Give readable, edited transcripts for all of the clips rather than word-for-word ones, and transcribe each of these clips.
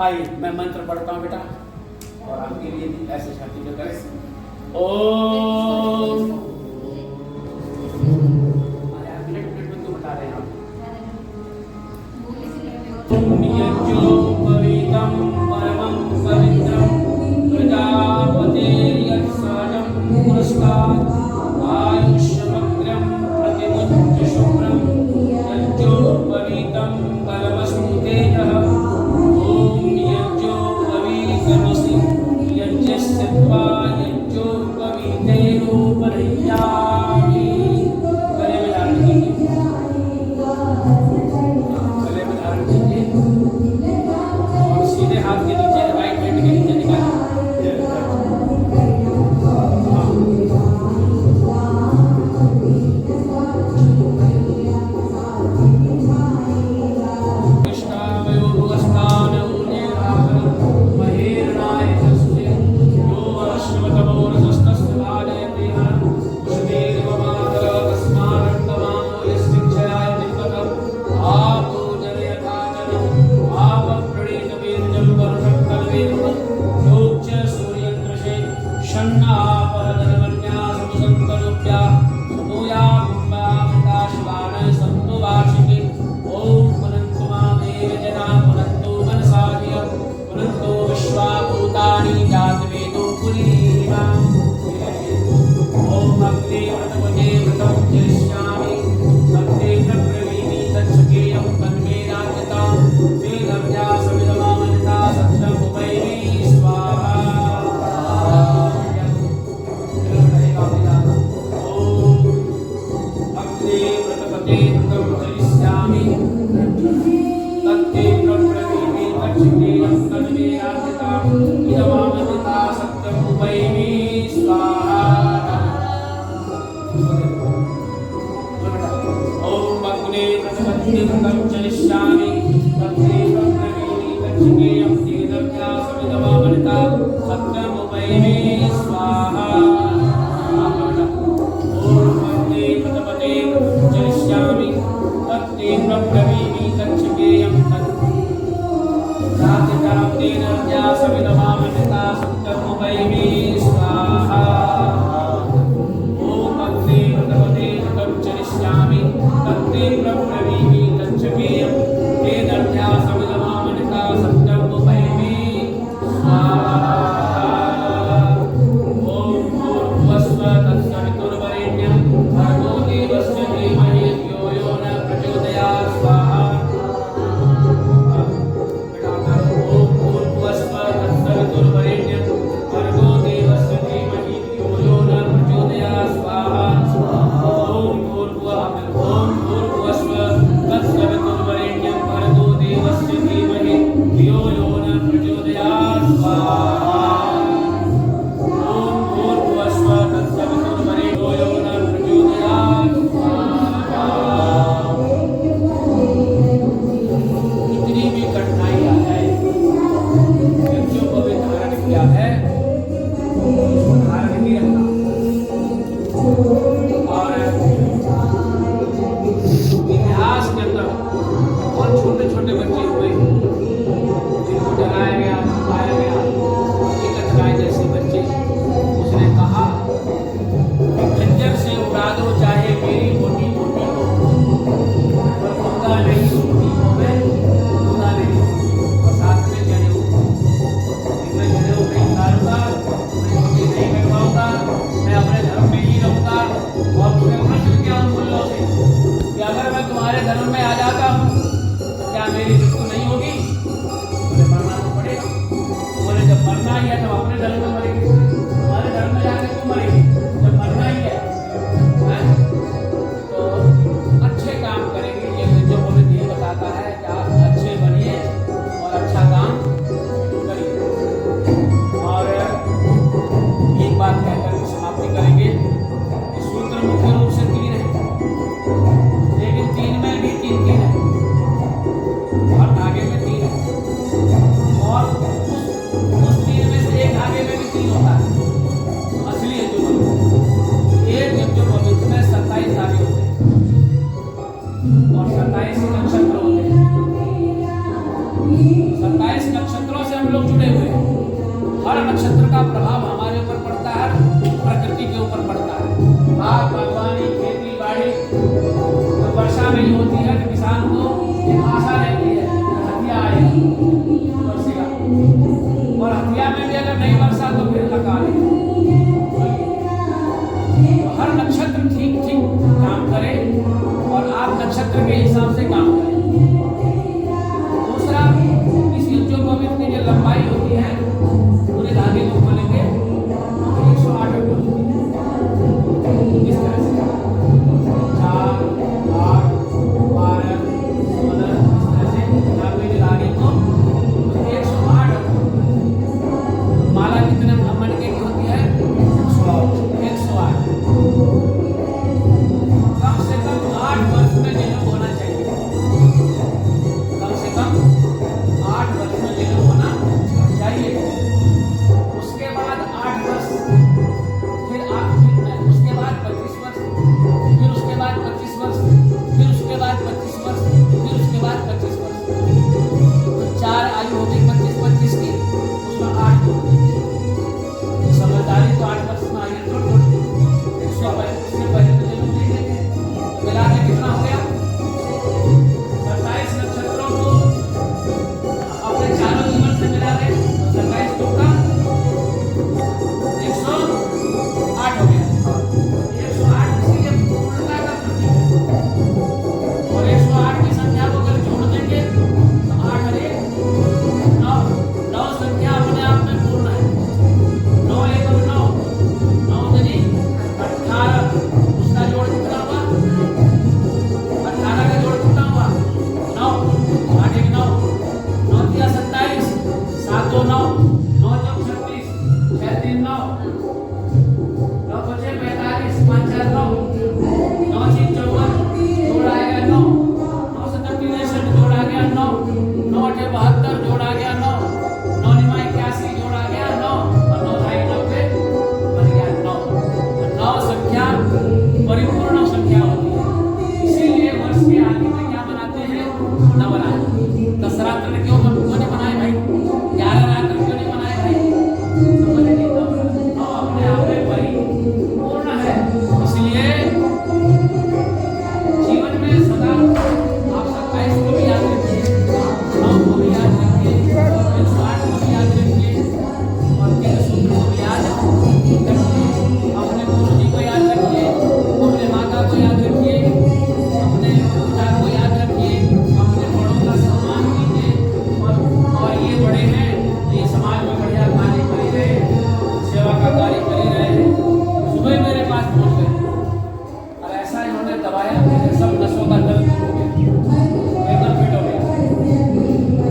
आइए मैं मंत्र पढ़ता हूँ बेटा और आपके लिए भी ऐसे छाती पे करें। ओम मिनट में क्यों बता रहे हैं आप? पुण्यज्योपवीतं परमं पवित्रं प्रजापतेर्यत्सहजं पुरस्तात् आयुष्यमग्रं प्रतिमुच्य शुभ्रं यज्ञोपवीतं बलमस्तु तेजः। ॐ यज्ञोपवीतमसि यज्ञस्य त्वा यज्ञोपवीतेनोपरय्यामि। गले में धारण कीजिए, गले में धारण कीजिए और सीधे हाथ के नीचे राइट हैंड के नीचे निकालिए। और 27 नक्षत्र होते हैं। 27 नक्षत्रों से हम लोग जुड़े हुए हैं। हर नक्षत्र का प्रभाव हमारे ऊपर पड़ता है, प्रकृति के ऊपर पड़ता है। बाग बागवानी, खेती बाड़ी, तो वर्षा नहीं होती है तो किसान को एक आशा रहती है हथिया आएगी बरसेगा, और हथिया में भी अगर नहीं बरसा तो फिर अकाल है। तो हर नक्षत्र ठीक ठीक काम करे और आप नक्षत्र के हिसाब से काम करें। दूसरा, इस युग पवित्र की जो लंबाई होती है पूरे धागे को खोलेंगे 108 इस तरह से 4, 8, 12, 16 इस तरह से धागे के धागे को 108। माला कितने मटके की होती है? 108। कम से कम 8 वर्ष में जन्म होना चाहिए। कम से कम 8 वर्ष में जन्म होना चाहिए। उसके बाद 8 वर्ष, फिर उसके बाद 25 वर्ष, फिर उसके बाद 25 वर्ष, फिर उसके बाद 25 वर्ष, फिर उसके बाद 25 वर्ष। तो 4 आयु होगी 25-25 की, उसमें 8 जोड़ समझदारी तो 8 वर्ष में आई है। थोड़ी 132 से पहले तो जन्म नहीं देंगे। मिला के कितना हो गया? 27 नक्षत्रों को अपने चारों जीवन से मिला दे तो 27 टुकड़ा 108 हो गया। 108 किसी के पूर्णता का प्रतीक है, और 108 की संख्या को अगर जोड़ देंगे तो 8 और 1 9। 9 संख्या अपने आप में पूर्ण है। 9 1 और 9, 9 दूनी 18। उसका जोड़ कितना हुआ? 18 का जोड़ कितना हुआ? 9। 8 1 9, 9 3 27, 7 2 9, 9 2 36, 6 3 9, 9 5 45, 5 4 9, 9 6 54, जोड़ आएगा 9, 9 7 63 जोड़ आ गया 9, 9 8 72 जोड़ आ गया 9, 9 9 81 जोड़ आ गया 9, और 9 2 90 बन गया 9। 9 संख्या परिपूर्ण संख्या होती है। इसीलिए वर्ष के आदि में क्या बनाते हैं? नवरात्र। 10 रात्र क्यों नहीं बनाए भाई? 11 रात्र क्यों नहीं बनाए भाई? समझ नहीं। 9 अपने आप में परिपूर्ण है। इसलिए जीवन में सदा आप 27 को भी याद रखिए, 9 को भी याद रखिए, 108 को भी याद रखिए, और 3 सूत्र को भी याद रखिए। अपने गुरु जी को याद रखिए, अपने माता को याद रखिए, अपने पिता को याद रखिए, अपने बड़ों का सम्मान कीजिए। और ये बड़े हैं तो ये समाज में बढ़िया कार्य कर ही रहे, सेवा का कार्य कर ही रहे हैं। सुबह मेरे पास पहुंच गए और ऐसा इन्होंने दबाया कि सब नसों का दर्द हो गया, एकदम फिट हो गया।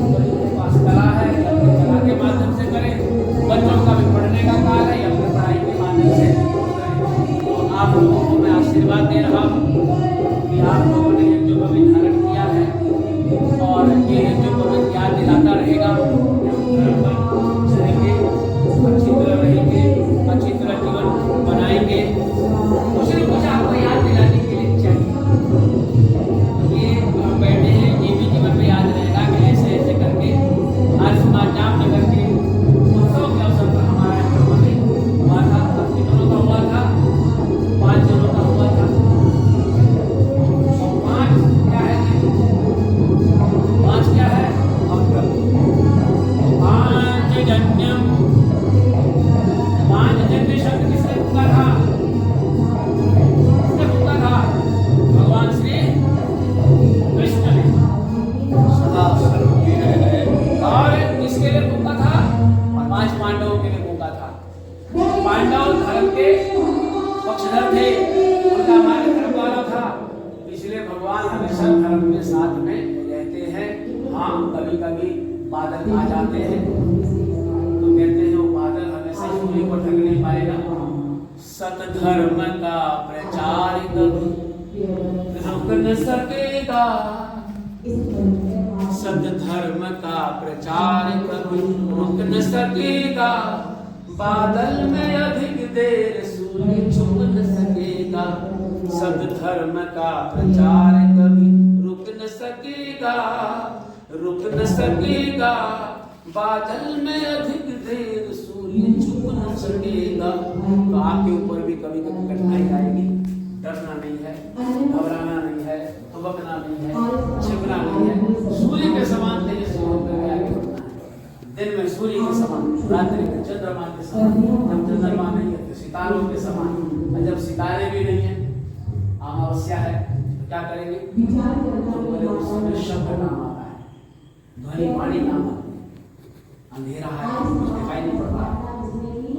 तो इनके पास कला है, अपनी कला के माध्यम से करें। बच्चों का भी पढ़ने का काल है, अपनी पढ़ाई के माध्यम से करें। तो आप लोगों को मैं आशीर्वाद दे रहा हूँ कि आप लोगों ने यज्ञ पवित्र धारण किया है, और ये यज्ञ पवित्र याद दिलाता रहेगा। चलेंगे, अच्छी तरह रहेंगे, अच्छी तरह जीवन बनाएंगे। कुछ न कुछ आपको याद दिलाने के लिए चाहिए। ये हम बैठे हैं, ये भी जीवन में याद रहेगा कि ऐसे ऐसे करके आज जामनगर के उत्सव के अवसर पर हमारा हुआ था। अब कितनों का हुआ था? 5 जनों का हुआ था। 5 क्या है? 5 क्या है? 5 जन्यम। 5 जन्य शब्द किसने फूका था? किसने फूका था? भगवान श्री कृष्ण ने। और किसके लिए फूका था? 5 पांडवों के लिए फूका था। पांडव धर्म के पक्षधर थे, उनका मार्ग धर्म वाला था, इसलिए भगवान हमेशा धर्म के साथ में रहते हैं। हाँ, कभी कभी बादल आ जाते हैं तो कहते हैं वो बादल हमेशा सूर्य को ढक नहीं पाएगा। सतधर्म का प्रचार कभी रुक न सकेगा, सतधर्म का प्रचार कभी रुक न सकेगा। बादल में अधिक देर सूर्य छुप न सकेगा। सतधर्म का प्रचार कभी रुक न सकेगा। रुक न सकेगा बादल में अधिक देर, सूर्य छुप न सकेगा। तो आपके ऊपर भी कभी कभी कठिनाई आएगी, डरना नहीं है, घबराना नहीं है, दुबकना नहीं है, छिपना नहीं है। सूर्य के समान तेजस्वी होकर आगे बढ़ना है। दिन में सूर्य के समान, रात्रि में चंद्रमा के समान। जब चंद्रमा नहीं है तो सितारों के समान, और जब सितारे भी नहीं है, अमावस्या है, तो क्या करेंगे? तो बोले उस समय शब्द नाम आ रहा है, ध्वनि वाणी नाम आ रही है, अंधेरा है, कुछ दिखाई नहीं पड़ रहा।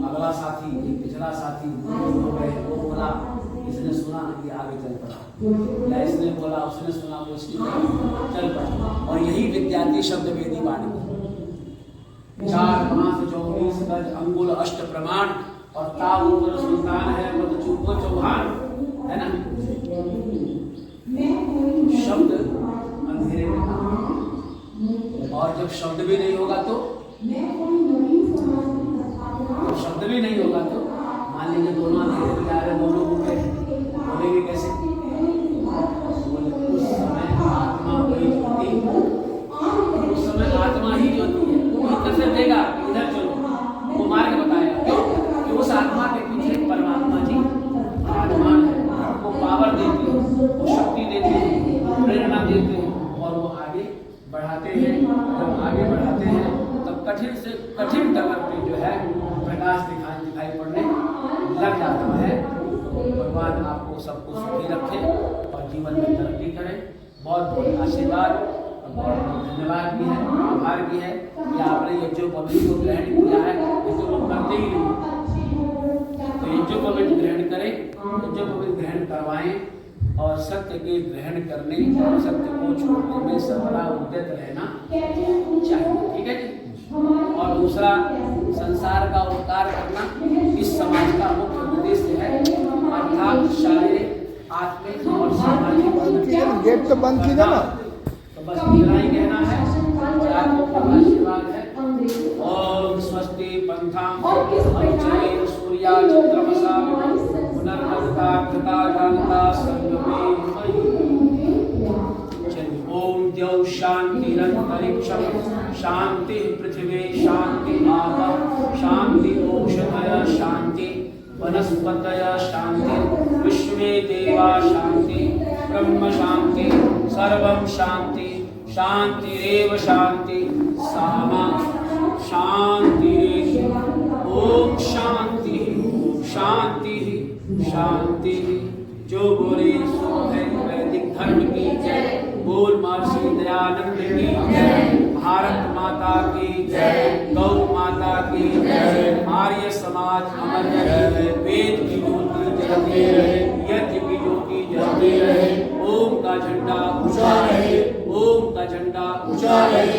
अगला साथी, पिछला साथी हो गए, वो बोला, इसने सुना कि आगे चल पड़ा, या इसने बोला, उसने सुना, वो इसकी चल पड़ा। और यही विद्यार्थी शब्द वेदी वाणी, 4 मास 24 गज अंगुल अष्ट प्रमाण, और ताव ऊपर सुल्तान है, मत चूको चौहान, है ना? शब्द अंधेरे में काम, और जब शब्द भी नहीं होगा तो शब्द भी नहीं होगा तो मान लीजिए दोनों अंधेरे में जा रहे, दोनों घूमे, बोलेंगे कैसे? उस समय आत्मा वही ज्योति, उस समय आत्मा ही ज्योति है। वो इधर से देगा, इधर चलो, वो मार्ग बताएगा। क्यों? कि उस आत्मा के पीछे परमात्मा जी विराजमान है, वो पावर देते हैं, वो शक्ति देते हैं, प्रेरणा देते हैं, और वो आगे बढ़ाते हैं। जब आगे बढ़ाते हैं तब कठिन से कठिन डगर पे जो है प्रकाश दिखाई पड़ने लग जाता है। तो भगवान आपको सबको सुखी रखे और जीवन में तरक्की करें। बहुत बहुत आशीर्वाद और बहुत धन्यवाद भी है, आभार भी है कि आपने ये जो पवित्र को ग्रहण किया है, ये तो लोग करते ही नहीं। तो ये जो पवित्र ग्रहण करें, ये जो पवित्र ग्रहण करवाएं, और सत्य के ग्रहण करने और सत्य को छोड़ने में सर्वदा उद्यत रहना चाहिए। ठीक है जी। और दूसरा, संसार का उपकार करना इस समाज का मुख्य उद्देश्य है, अर्थात शारीरिक, आत्मिक और सामाजिक। गेट तो बंद कीजिए ना। तो बस इतना ही कहना है, और आपको आशीर्वाद है। ओम स्वस्ति पंथां पंचमे सूर्या चंद्रमसा पुनर्नवता कृता जानता सर्वमे। ओम द्यौ शांतिरंतरिक्षं शांति पृथ्वी शांति आपः शांति औषधय शांति वनस्पतय शांति विश्वे देवा शांति ब्रह्म शांति सर्वं शांति शांतिरेव शांति सामा शांति। ओम शांति शांति शांति। जो बोले सो है वैदिक धर्म की जय। बोल महर्षि दयानंद की जय। भारत माता की जय। गौ माता की जय। आर्य समाज अमर रहे। वेद की ज्योति जलती रहे। यज्ञ की ज्योति जलती रहे। ओम का झंडा ऊंचा रहे। ओम का झंडा ऊंचा रहे।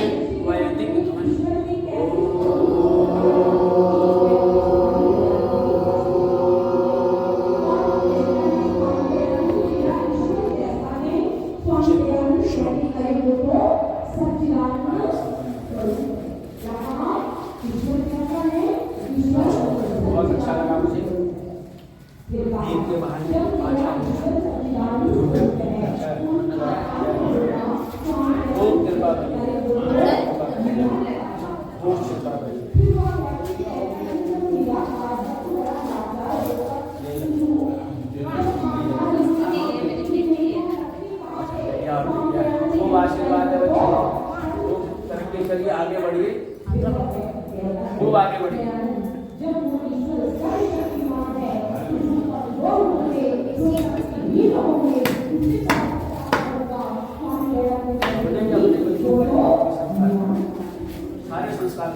वैदिक ध्वनि। बहुत अच्छा लगा मुझे। दीप के बहाने खूब कृपा खूब आशीर्वाद है बच्चों। खूब तरक्की करिए, आगे बढ़िए, खूब आगे बढ़िए। सारे संस्कार